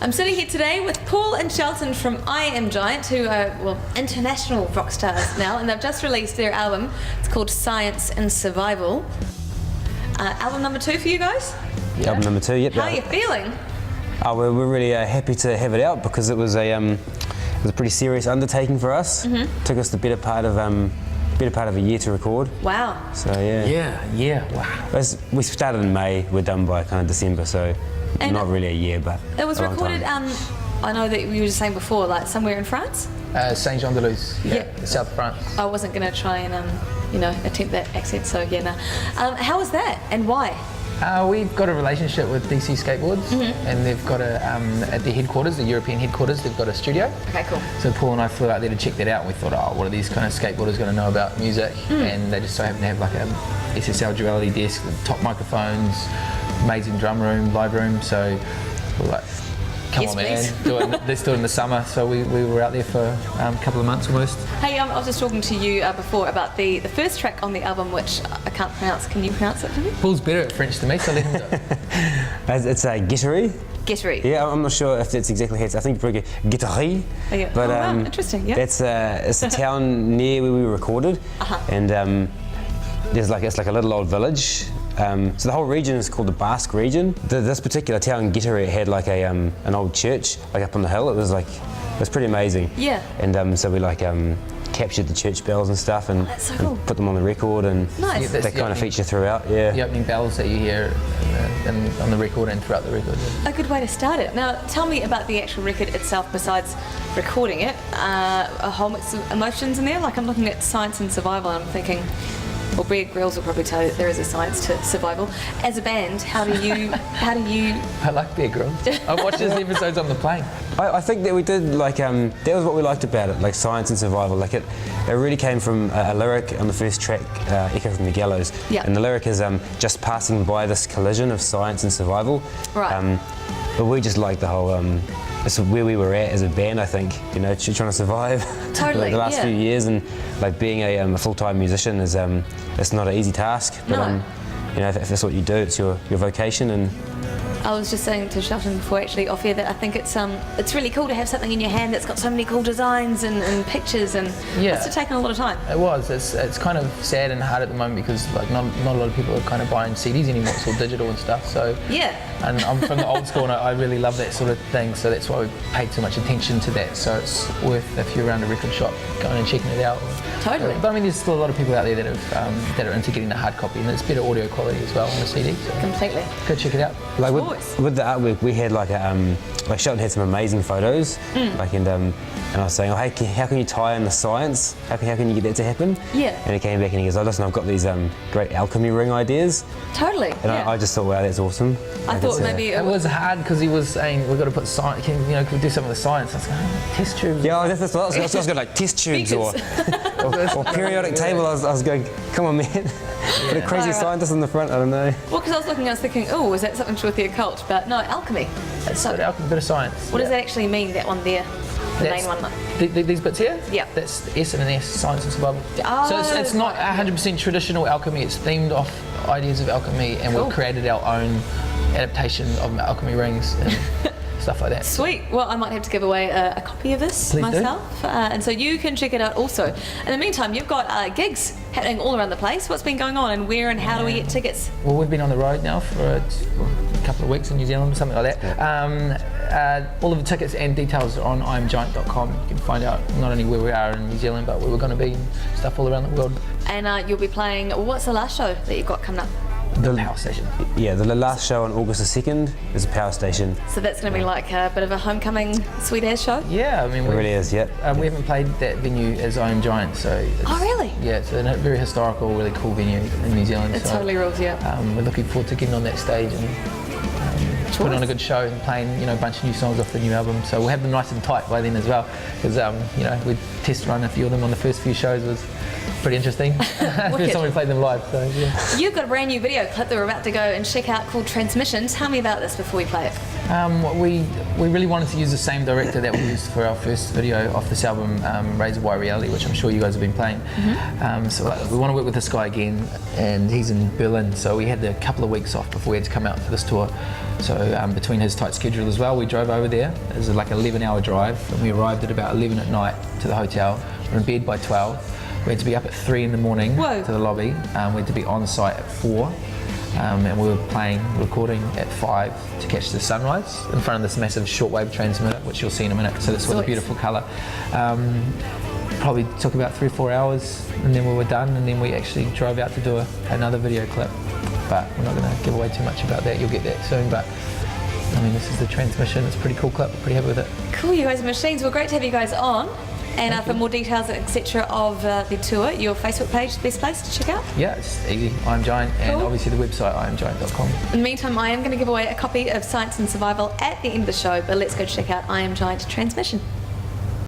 I'm sitting here today with Paul and Shelton from NZOWN, who are, well, international rock stars now, and they've just released their album. It's called Science and Survival. Album number 2 for you guys? Yeah. Album number 2, yep. How are you feeling? We're really happy to have it out because it was a pretty serious undertaking for us. Took us the better part of a year to record. Wow. So yeah. Wow. We started in May. We're done by kind of December, so and not really a year, but it was recorded. I know that you were just saying before, like somewhere in France. Saint-Jean-de-Luz. Yeah. South France. I wasn't going to try and attempt that accent. So yeah, no. How was that, and why? We've got a relationship with DC Skateboards, and they've got at the headquarters, the European headquarters, they've got a studio. Okay, cool. So Paul and I flew out there to check that out, and we thought, what are these kind of skateboarders going to know about music? And they just so happen to have like a SSL duality desk with top microphones, amazing drum room, live room. So we're like, come on, man, let's do it in the summer. So we were out there for a couple of months almost. Hey, I was just talking to you before about the first track on the album, which I can't pronounce. Can you pronounce it for me? Paul's better at French than me, so let him do it. It's a Guitare. Guitare. Yeah, I'm not sure if that's exactly how it's. I think it's probably Guitare. Yeah. But wow, interesting. Yeah. It's a town near where we recorded, and it's like a little old village. So the whole region is called the Basque region. This particular town, Guitare, had like an old church like up on the hill. It was pretty amazing. Yeah. And so we captured the church bells and stuff and, so cool. and put them on the record, and nice. they kind of feature throughout. Yeah. The opening bells that you hear on the record and throughout the record. Yeah. A good way to start it. Now, tell me about the actual record itself. Besides recording it, a whole mix of emotions in there. Like I'm looking at Science and Survival, and I'm thinking. Well, Bear Grylls will probably tell you that there is a science to survival. As a band, how do you? I like Bear Grylls. I watched his episodes on the plane. I think that we did that was what we liked about it, like Science and Survival. Like it really came from a lyric on the first track, Echo from the Gallows. Yeah. And the lyric is just passing by this collision of science and survival. Right. But we just like the whole. It's where we were at as a band, I think. Trying to survive. Totally. The last few years, and being a full-time musician is it's not an easy task. But if that's what you do, it's your vocation. And I was just saying to Shelton before actually off air that I think it's really cool to have something in your hand that's got so many cool designs and pictures, and must have taken a lot of time. It was. It's kind of sad and hard at the moment because not a lot of people are kind of buying CDs anymore. It's all digital and stuff. So yeah. And I'm from the old school, and I really love that sort of thing. So that's why we paid so much attention to that. So it's worth, if you're around a record shop, going and checking it out. Totally. But I mean, there's still a lot of people out there that are into getting the hard copy, and it's better audio quality as well on the CD. So completely. Go check it out. With the artwork, we had Shelton had some amazing photos, and I was saying, hey, how can you tie in the science? How can you get that to happen? Yeah. And he came back and he goes, listen, I've got these great alchemy ring ideas. Totally. And I just thought, wow, that's awesome. I thought maybe it was hard because he was saying we've got to put science. Can we do some of the science? I was going, test tubes. Yeah, that's what I was going like test tubes or periodic table. I was going, come on, man. Put a crazy scientist in the front. I don't know. Well, because I was thinking, oh, is that something to do with the occult? But no, alchemy. It's a bit of science. What does that actually mean? That one there. The main one. These bits here? Yeah. That's S and an S, Science and Survival. Oh, so it's not 100% traditional alchemy, it's themed off ideas of alchemy, and we've created our own adaptation of alchemy rings and stuff like that. Sweet. Well, I might have to give away a copy of this Please myself. And so you can check it out also. In the meantime, you've got gigs happening all around the place. What's been going on, and where and how do we get tickets? Well, we've been on the road now for a couple of weeks in New Zealand, something like that. All of the tickets and details are on IamGiant.com. You can find out not only where we are in New Zealand, but where we're going to be and stuff all around the world. And you'll be playing, what's the last show that you've got coming up? The Power Station. Yeah, the last show on August the 2nd is a Power Station. So that's going to be like a bit of a homecoming sweet ass show? Yeah, I mean, it really is, yeah. We haven't played that venue as NZOWN, so oh really? Yeah, it's a very historical, really cool venue in New Zealand. It totally rules, yeah. We're looking forward to getting on that stage and putting on a good show and playing, a bunch of new songs off the new album. So we'll have them nice and tight by then as well, because we test run a few of them on the first few shows. It was pretty interesting. First time we played them live, so yeah. You've got a brand new video clip that we're about to go and check out called Transmission. Tell me about this before we play it. We really wanted to use the same director that we used for our first video off this album, Razor Wire Reality, which I'm sure you guys have been playing. So we want to work with this guy again, and he's in Berlin, so we had a couple of weeks off before we had to come out for this tour. So between his tight schedule as well, we drove over there. It was like an 11-hour drive, and we arrived at about 11 at night to the hotel. We were in bed by 12. We had to be up at 3 in the morning to the lobby. We had to be on site at 4. And we were recording at 5 to catch the sunrise in front of this massive shortwave transmitter, which you'll see in a minute. So this was a beautiful colour. Probably took about 3 or 4 hours, and then we were done, and then we actually drove out to do another video clip. But we're not going to give away too much about that. You'll get that soon. But I mean, this is the transmission. It's a pretty cool clip. Pretty happy with it. Cool, you guys are machines. Well, great to have you guys on. And for more details, etc., of the tour, your Facebook page, the best place to check out? Yeah, it's easy. I Am Giant, and obviously the website, iamgiant.com. In the meantime, I am going to give away a copy of Science and Survival at the end of the show, but let's go check out I Am Giant Transmission.